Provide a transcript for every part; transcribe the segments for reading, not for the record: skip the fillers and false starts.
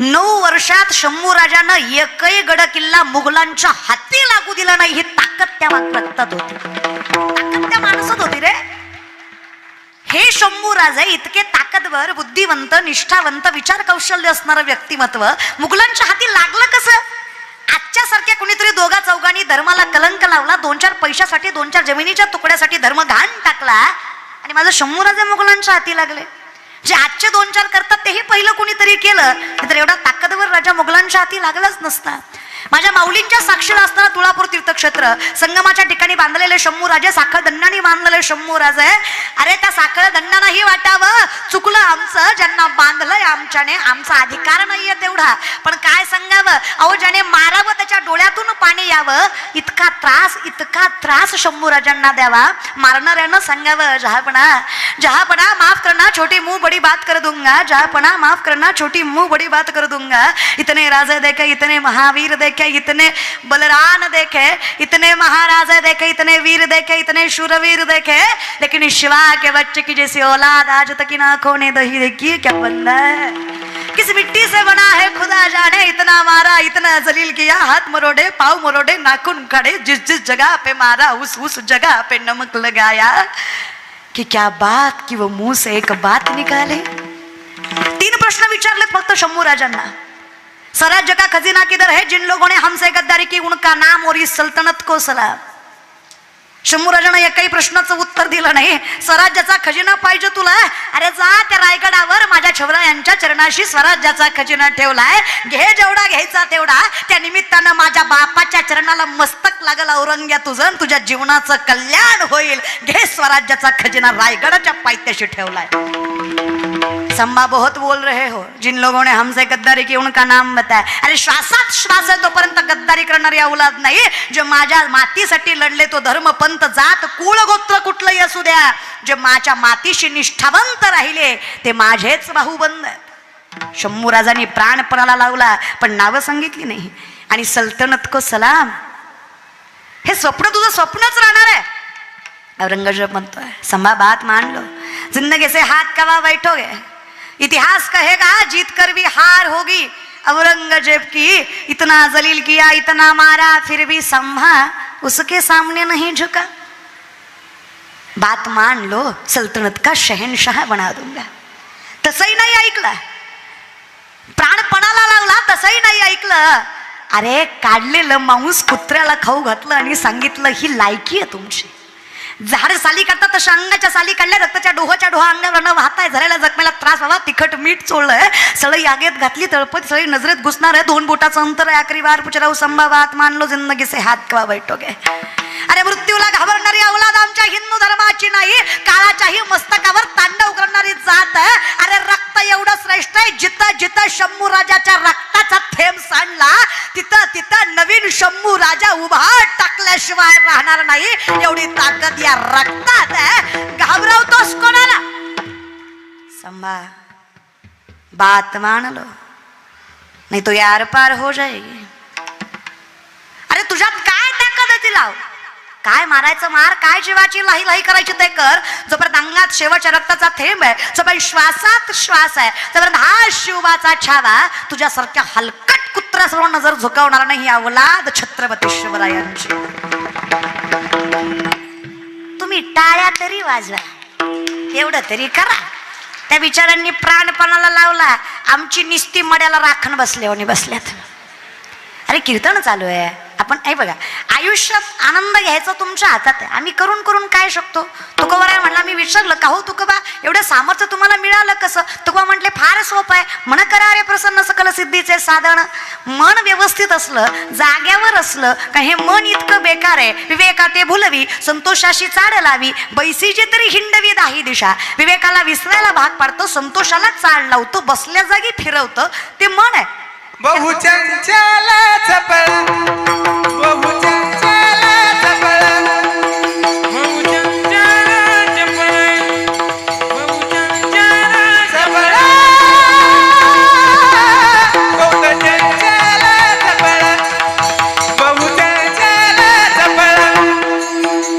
9 वर्षात शंभू राजानं एकही गड किल्ला मुघलांच्या हाती लागू दिला नाही. ही ताकद त्या रक्तात होती, ताकद त्या माणसात होती रे. हे शंभू राजे इतके ताकदवर, बुद्धिवंत, निष्ठावंत, विचार कौशल्य असणारं व्यक्तिमत्व मुघलांच्या हाती लागलं कसं? आजच्या सारख्या कुणीतरी दोघा चौघांनी धर्माला कलंक लावला, 2-4 पैशासाठी, 2-4 जमिनीच्या तुकड्यासाठी धर्म घाण टाकला आणि माझं शंभू राजे मुघलांच्या हाती लागले. जे आजचे 2-4 करतात तेही पहिलं कुणीतरी केलं तर एवढा ताकदवर राजा मुघलांच्या हाती लागलाच नसता. माझ्या माऊलींच्या साक्षीला असताना तुळापूर तीर्थक्षेत्र संगमाच्या ठिकाणी बांधलेले शंभू राजे, साखळ दंडाने बांधलेले शंभू राजे. अरे त्या साखळ दंडानाही वाटावं चुकलं आमचं, ज्यांना बांधलंय आमच्याने, आमचा अधिकार नाहीये तेवढा. पण काय सांगावं, अहो ज्याने मारावं त्याच्या डोळ्यातून पाणी यावं, इतका त्रास शंभू राजांना द्यावा. मारणाऱ्यानं सांगावं, जहापणा जहापणा माफ करना, छोटी मुंह बड़ी बात कर दूंगा. जहापणा माफ करना, छोटी मुंह बड़ी बात कर दूंगा. इतने राजे देखे, इतने महावीर देखे, इतने बलरान देखे, इतने महाराजा देखे, इतने वीर देखे, इतने शूरवीर देखे, लेकिन शिवा के बच्चे की जैसी औलाद आज तक इन आंखों ने दही देखी. क्या बंदा है, किस मिट्टी से बना है खुदा जाने. इतना मारा, इतना जलील किया, हाथ मरोड़े, पाँव मरोड़े, नाखून खड़े, जिस जिस जगह पे मारा उस जगह पे नमक लगाया. कि क्या बात कि वो मुंह से एक बात निकाले. 3 प्रश्न विचारले फक्त शंभू राजांना. स्वराज्य का खजीना किधर है, जिन लोगों ने हमसे गद्दारी की उनका नाम और इस सल्तनत को सलाम. शंभू राजानं एकही प्रश्नाचं उत्तर दिलं नाही. स्वराज्याचा खजिना पाहिजे तुला, अरे जा त्या रायगडावर माझ्या छवरा यांच्या चरणाशी स्वराज्याचा खजिना ठेवलाय, घे जेवढा घ्यायचा तेवढा. त्या निमित्तानं माझ्या बापाच्या चरणाला मस्तक लागल औरंग्या तुझं, तुझ्या जीवनाचं कल्याण होईल. घे स्वराज्याचा खजिना, रायगडाच्या पायथ्याशी ठेवलाय. संभा बहुत बोल रहे हो, जिन लोगों ने हमसे गद्दारी की उनका नाम बताया. अरे श्वासात श्वास आहे तोपर्यंत गद्दारी करणारी औलाद नाही. जे माझ्या मातीसाठी लढले, तो धर्म, पंथ, जात, कुळ, गोत्र कुठलंही असू द्या, जे माझ्या मातीशी निष्ठावंत राहिले ते माझेच बाहुबंद. शंभू राजांनी प्राणपणाला लावला पण नावं सांगितली नाही. आणि सल्तनत को सलाम, हे स्वप्न तुझं स्वप्नच राहणार आहे. औरंगजेब म्हणतोय, संभा बात मान लो, जिंदगी से हाथ कवा बैठोगे, इतिहास कहेगा जीत कर भी हार होगी. औरंगजेब की इतना जलील किया, इतना मारा, फिर भी संभा उसके सामने नहीं झुका. बात मान लो, सल्तनत का शहनशाह बना दूंगा. तसंही नाही ऐकलं, प्राणपणाला लावला तसंही नाही ऐकलं. अरे काढलेलं मांस कुत्र्याला खाऊ घातलं आणि सांगितलं ही लायकी आहे तुमची. झाड साली काढतात तशा अंगाच्या साली काढल्या, रक्ताच्या डोहाच्या डोहा अंगावर वाहताय, झालेल्या जखमेला त्रास व्हावा, तिखट मीठ चोळलंय, सळई आगेत घातली, तळपत सळई नजरेत घुसणार आहे, 2 बोटाचं अंतर आहे, आखरी बार पुचराव संभावात मान लो, जिंदगी से हात कवा बैठोगे. अरे मृत्यूला घाबरणारी औलाद आमच्या हिंदू धर्माची नाही, काळाच्याही मस्तकावर तांडव करणारी जात आहे. अरे रक्त एवढं श्रेष्ठ आहे, जिथं जिथं शंभू राजाच्या रक्ताचा थेंब सांडला तिथं तिथं नवीन शंभू राजा उभा टाकल्याशिवाय राहणार नाही. एवढी ताकद या रक्तात आहे. घाबरवतोस कोणाला? संभा बात मान लो, नहीं तो यार पार हो जाएगी. अरे तुझ्यात काय ताकद आहे ती लाव. काय मारायचं मार, काय जीवाची लाही लाही करायची ते कर. जोपर्यंत अंगात शेवटच्या रक्ताचा थेंब आहे, जोपर्यंत श्वासात श्वास आहे, तोपर्यंत हा शिवबाचा छावा तुझ्यासारख्या हलकट कुत्र्यासमोर नजर झुकावणार नाही. अवलाद छत्रपती शिवरायांची. तुम्ही टाळ्या तरी वाजवा, एवढं तरी करा. त्या बिचारांनी प्राणपणाला लावला, आमची निस्ती मड्याला राखण बसल्यात. अरे कीर्तन चालू आहे, आपण ऐ बघा, आयुष्यात आनंद घ्यायचा तुमच्या हातात आहे. आम्ही करून करून काय शकतो. तुकोबराय म्हणला, मी विचारलं का हो तुकोबा, एवढं सामर्थ्य तुम्हाला मिळालं कसं? तुकोबा म्हटले, फार सोपं आहे. म्हण करा रे प्रसन्न सकल सिद्धीचे साधन. मन व्यवस्थित असलं, जाग्यावर असलं का हे मन इतकं बेकार आहे. विवेका ते भुलवी, संतोषाशी चाड लावी, बैसीची तरी हिंडवी दाही दिशा. विवेकाला विसरायला भाग पाडतो, संतोषाला चाड लावतो, बसल्या जागी फिरवतं, ते मन आहे. बहु चंचल चपळ, बहु चंचल चपळ, बहु चंचल चपळ, बहु चंचल चपळ, बहु चंचल चपळ, बहु चंचल चपळ,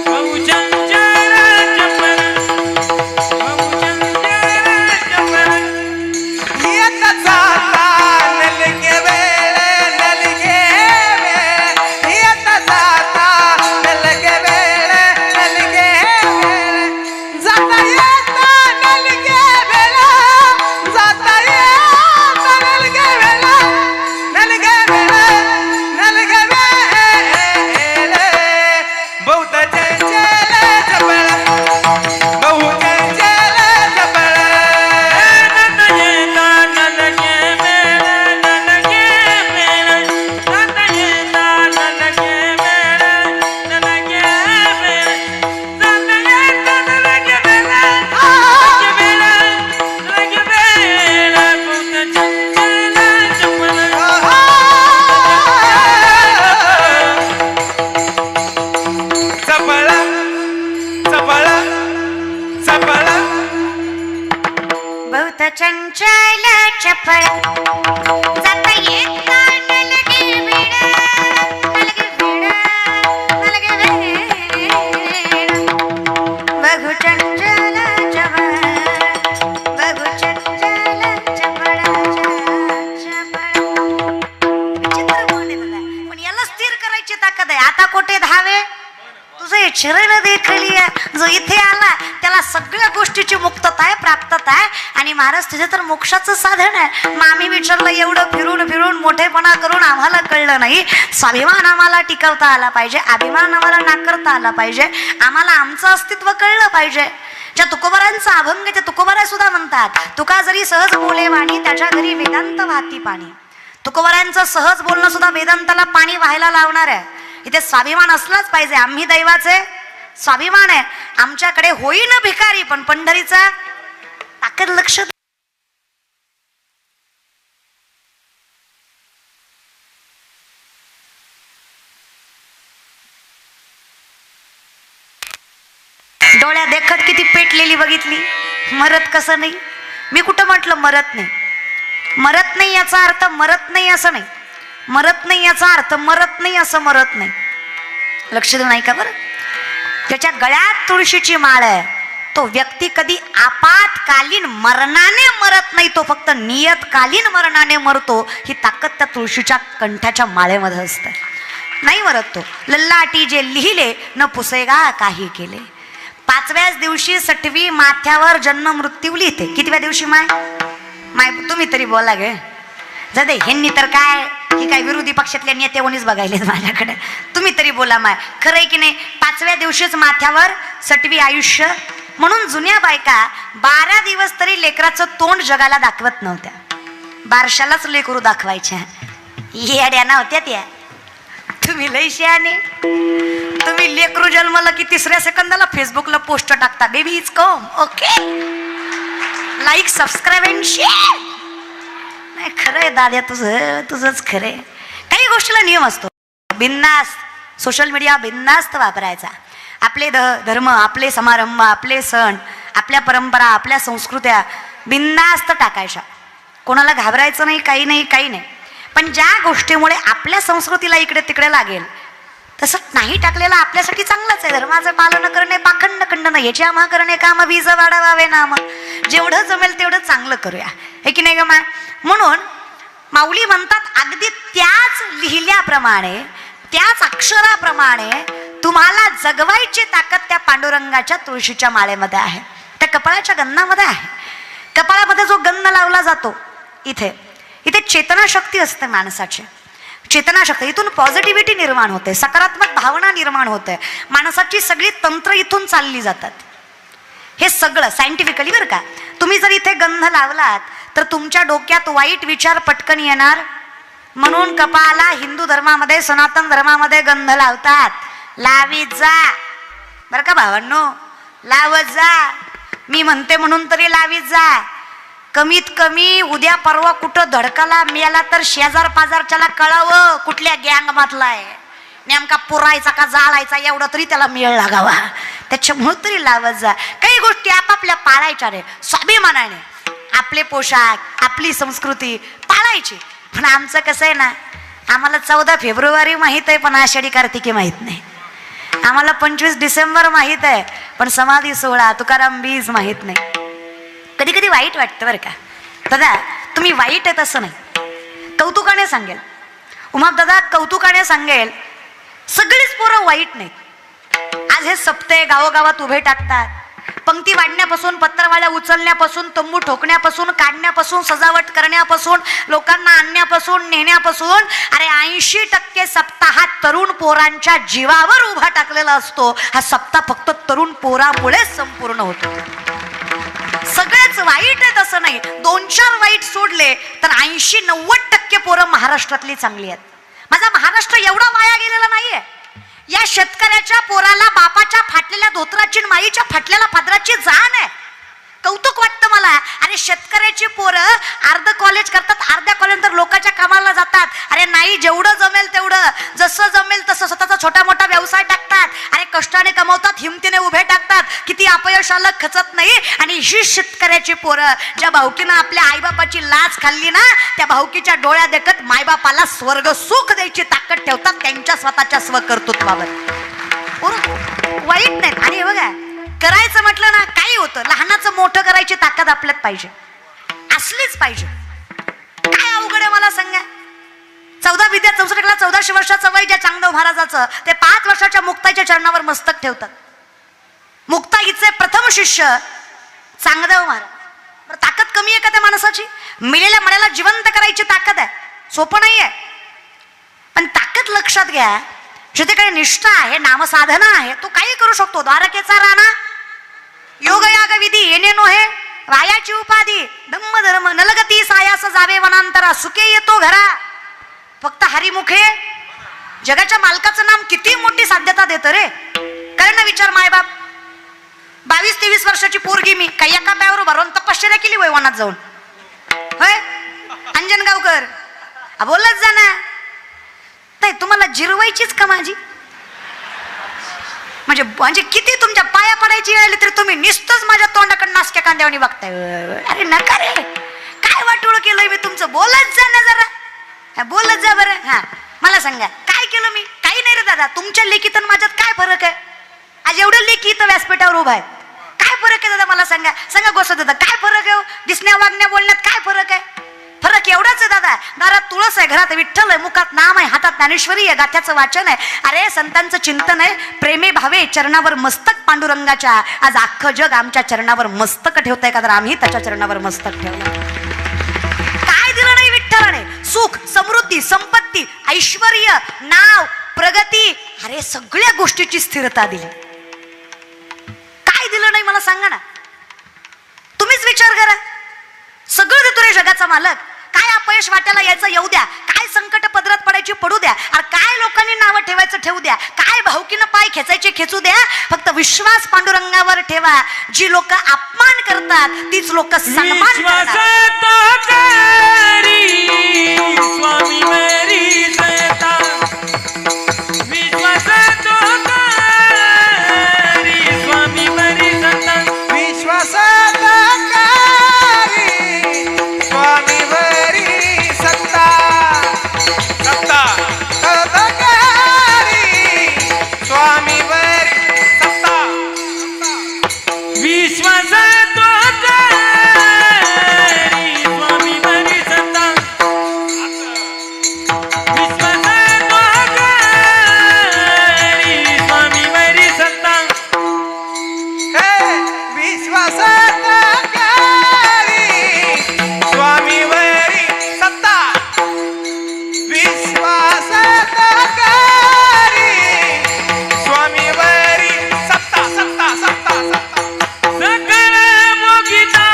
बहु चंचल चपळ, बहु चंचल चपळ. येत जाता शरण देखली आहे. जो इथे आला त्याला सगळ्या गोष्टीची मुक्तता आहे, प्राप्तता आहे. आणि महाराज तुझे तर मोक्षाचं साधन आहे. मग आम्ही विचारलं, एवढं फिरून फिरून मोठेपणा करून आम्हाला कळलं नाही. स्वाभिमान आम्हाला टिकवता आला पाहिजे, अभिमान आम्हाला नाकारता आला पाहिजे, आम्हाला आमचं अस्तित्व कळलं पाहिजे. ज्या तुकोबारांचा अभंग त्या तुकोबारा सुद्धा म्हणतात, तुका जरी सहज बोले वाणी त्याच्या घरी वेदांत वाहती पाणी. तुकोबारांचं सहज बोलणं सुद्धा वेदांताला पाणी व्हायला लावणार आहे. इथे स्वाभिमान असलाच पाहिजे. आम्ही दैवाचे स्वाभिमान आहे. आमच्याकडे होईन भिकारी पण पंढरीचा ताकद लक्ष. डोळ्या देखत किती पेटलेली बघितली. मरत कसं नाही. मी कुठं म्हटलं मरत नाही. मरत नाही याचा अर्थ मरत नाही असं नाही. मरत नाही याचा अर्थ मरत नाही असं मरत नाही. लक्ष देऊ नाही का बरं. त्याच्या गळ्यात तुळशीची माळ आहे. तो व्यक्ती कधी आपातकालीन मरणाने मरत नाही, तो फक्त नियतकालीन मरणाने मरतो. ही ताकद त्या तुळशीच्या कंठाच्या माळेमध्ये असते. नाही मरत तो. लल्लाटी जे लिहिले न पुसेगा काही केले. 5व्याच दिवशी 6वी माथ्यावर जन्म मृत्यू लिहिते. कितव्या दिवशी माय तुम्ही तरी बोला गे. जाते ह्यांनी तर काय की काय विरोधी पक्षातल्या नेतेवणीच बघायले माझ्याकडे. तुम्ही तरी बोला माय, खरं आहे की नाही. 5व्या दिवशीच माथ्यावर 6वी आयुष्य. म्हणून जुन्या बायका 12 दिवस तरी लेकराचं तोंड जगाला दाखवत नव्हत्या. बारशालाच लेकरू दाखवायच्या. येड्या नव्हत्या त्या. तुम्ही लय शहाणे. तुम्ही लेकरू जन्मला की 3ऱ्या सेकंदाला फेसबुकला पोस्ट टाकता, baby is come. Okay, like subscribe and share. नाही खरंय दाद्या, तुझंच खरंय. काही गोष्टीला नियम असतो. बिनधास्त सोशल मीडिया बिनधास्त वापरायचा. आपले धर्म, आपले समारंभ, आपले सण, आपल्या परंपरा, आपल्या संस्कृत्या बिनधास्त टाकायच्या. कोणाला घाबरायचं नाही, काही नाही, काही नाही. पण ज्या गोष्टीमुळे आपल्या संस्कृतीला इकडे तिकडे लागेल तसं नाही टाकलेलं आपल्यासाठी चांगलंच आहे. धर्माचं पालन करणे पाखंड खंडन याची आम्हा करणे काम वीज वाढवावे नाम. जेवढं जमेल तेवढं चांगलं करूया, हे की नाही ग मा. म्हणून माऊली म्हणतात, अगदी त्याच लिहिल्याप्रमाणे, त्याच अक्षराप्रमाणे तुम्हाला जगवायची ताकद त्या पांडुरंगाच्या तुळशीच्या माळेमध्ये आहे, त्या कपाळाच्या गंधामध्ये आहे. कपाळामध्ये जो गंध लावला जातो, इथे चेतना शक्ती असते माणसाची. चेतना शक्ती, इथून पॉझिटिव्हिटी निर्माण होते, सकारात्मक भावना निर्माण होते. माणसाची सगळी तंत्र इथून चालली जातात. हे सगळं सायंटिफिकली बरं का. तुम्ही जर इथे गंध लावलात तर तुमच्या डोक्यात वाईट विचार पटकन येणार. म्हणून कपाळाला हिंदू धर्मामध्ये, सनातन धर्मामध्ये गंध लावतात. लावीत जा बरं का भावांनो, लावत जा. मी म्हणते म्हणून तरी लावीत जा. कमीत कमी उद्या परवा कुठं धडकाला मिळाला तर शेजार पाजारच्याला कळावं कुठल्या गँग मधला आहे, नेमका पुरायचा का जाळायचा एवढं तरी त्याला मेळ लागावा. त्याच्यामुळे तरी लावत जा. काही गोष्टी आपापल्या पाळायच्या रे, स्वाभिमानाने. आपले पोशाख, आपली संस्कृती पाळायची. पण आमचं कसं आहे ना, आम्हाला 14 फेब्रुवारी माहीत आहे पण आषाढी कार्तिकी माहीत नाही. आम्हाला 25 डिसेंबर माहीत आहे पण समाधी सोहळा, तुकाराम बीज माहीत नाही. कधी कधी वाईट वाटतं बरं का. दादा तुम्ही वाईट आहेत असं नाही, कौतुकाने सांगेल. उमा दादा कौतुकाने सांगेल, सगळीच पोरं वाईट नाहीत. आज हे सप्ते गावोगावात उभे टाकतात. पंक्ती वाढण्यापासून, पत्रवाळ्या उचलण्यापासून, तंबू ठोकण्यापासून, काढण्यापासून, सजावट करण्यापासून, लोकांना आणण्यापासून, नेण्यापासून, अरे 80% सप्ताह हा तरुण पोरांच्या जीवावर उभा टाकलेला असतो. हा सप्ताह फक्त तरुण पोरामुळेच संपूर्ण होतो. सगळेच वाईट आहेत असं नाही. 2-4 वाईट सोडले तर 80-90% पोरं महाराष्ट्रातली चांगली आहेत. माझा महाराष्ट्र एवढा वाया गेलेला नाहीये. या शेतकऱ्याच्या पोराला बापाच्या फाटलेल्या धोत्राची, माईच्या फाटलेल्या पदराची जाण आहे. कौतुक वाटतं मला. अरे शेतकऱ्याची पोरं अर्ध कॉलेज करतात, अर्ध्या कॉलेज तर लोकांच्या कामाला जातात. अरे नाही, जेवढं जमेल तेवढं, जसं जमेल तसं स्वतःचा छोटा मोठा व्यवसाय टाकतात. अरे कष्टाने कमवतात, हिमतीने उभे टाकतात. किती अपयश आलं खचत नाही. आणि ही शेतकऱ्याची पोरं ज्या भाऊकीनं आपल्या आईबापाची लाच खाल्ली ना, त्या भाऊकीच्या डोळ्या देखत मायबापाला स्वर्ग सुख द्यायची ताकद ठेवतात त्यांच्या स्वतःच्या स्वकर्तृत्वावर. वाईट नाहीत. आणि बघा, करायचं म्हटलं ना काही होतं, लहानाचं मोठं करायची ताकद आपल्यात पाहिजे, असलीच पाहिजे. काय अवघड आहे मला सांगा. 14 विद्या 64 1400 वर्षाचं वय ज्या चांगदेव महाराजाचं, ते 5 वर्षाच्या मुक्ताईच्या चरणावर मस्तक ठेवतात. मुक्ताईचे प्रथम शिष्य चांगदेव महाराज. बरं, ताकद कमी आहे का त्या माणसाची? मेलेल्या मड्याला जिवंत करायची ताकद आहे, सोपं नाही आहे. पण ताकद लक्षात घ्या, ज्याच्याकडे निष्ठा आहे, नामसाधना आहे, तो काही करू शकतो. द्वारकेचा राणा योग याग विधी येणे नोहे, वायाची उपाधी धम्म धर्म नलगती सायास जावे वनांतरा, सुखे येतो घरा फक्त हरिमुखे. जगाच्या मालकाचं नाम किती मोठी साध्यता देतं रे. कारण ना विचार, मायबाप 22-23 वर्षाची पोरगी मी काही एका पायावर भरून तपश्चर्या केली वय वनात जाऊन, होय अंजनगावकर बोलत जा ना. नाही तुम्हाला जिरवायचीच का माझी? म्हणजे किती तुमच्या पाया पडायची वेळ आली तरी तुम्ही निस्तच माझ्या तोंडाकडे नासक्या कांद्यावानी बघताय. अरे नका रे, काय वाटोळ केलंय मी तुमचं? बोलत जा ना जरा, बोलत जा बरं. हा मला सांगा, काय केलं मी? काही नाही रे दादा. तुमच्या लेखीत आणि माझ्यात काय फरक आहे? आज एवढं लेखी इथं व्यासपीठावर उभा आहे, काय फरक आहे दादा? मला सांगा, सांगा गोष्ट दादा, काय फरक आहे? दिसण्या वागण्या बोलण्यात काय फरक आहे? फरक एवढाच आहे दादा, दारात तुळस आहे, घरात विठ्ठल आहे, मुखात नाम आहे, हातात ज्ञानेश्वरी आहे, गाथ्याचं वाचन आहे. अरे संतांचं चिंतन आहे, प्रेमे भावे चरणावर मस्तक पांडुरंगाच्या. आज अख्खं जग आमच्या चरणावर मस्तक ठेवतंय का? तर आम्ही त्याच्या चरणावर मस्तक ठेवलं. काय दिलं नाही विठ्ठलाने? सुख, समृद्धी, संपत्ती, ऐश्वर्य, नाव, प्रगती, अरे सगळ्या गोष्टीची स्थिरता दिली. काय दिलं नाही मला सांगा ना, तुम्हीच विचार करा. सगळं देतो रे जगाचा मालक. काय अपयश वाट्याला यायचं येऊ द्या, काय संकट पदरात पडायची पडू द्या, अरे काय लोकांनी नावं ठेवायचं ठेवू द्या, काय भावकीनं पाय खेचायचे खेचू द्या, फक्त विश्वास पांडुरंगावर ठेवा. जी लोक अपमान करतात तीच लोक सन्मान करतात. स्वामी मेरी सता, विश्वासात स्वामी मेरी सता, विश्वासात स्वामी मेरी सत्ता, सत्ता स्वामी मेरी सत्ता, विश्वासात स्वामी मेरी सत्ता, विश्वासात स्वामी मेरी सत्ता, विश्वासात स्वामी मेरी सत्ता, विश्वासात स्वामी मेरी सत्ता, सत्ता सत्ता सत्ता. सकळ मोगिता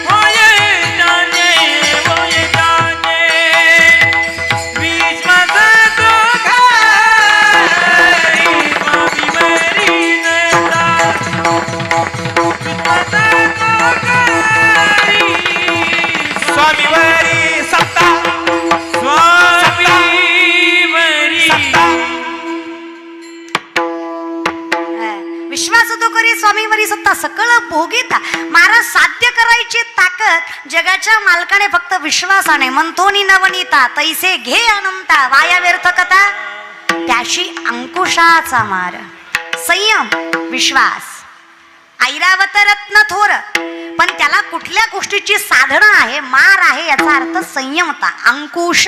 होये जाने, होये जाने, विश्वासात स्वामी मेरी सत्ता, स्वामी मेरी सत्ता, स्वामी मेरी सत्ता. विश्वास तो करी स्वामीवरी सत्ता सकळ भोगीता. महाराज साध्य करायची ताकद जगाच्या मालकाने फक्त विश्वासाने. म्हणतोनी नवनीता तैसे घे अनंता, वाया व्यर्थ कथा त्याशी अंकुशाचा मार. संयम, विश्वास, ऐरावत रत्न थोर, पण त्याला कुठल्या गोष्टीची साधना आहे, मार आहे, याचा अर्थ संयमता, अंकुश.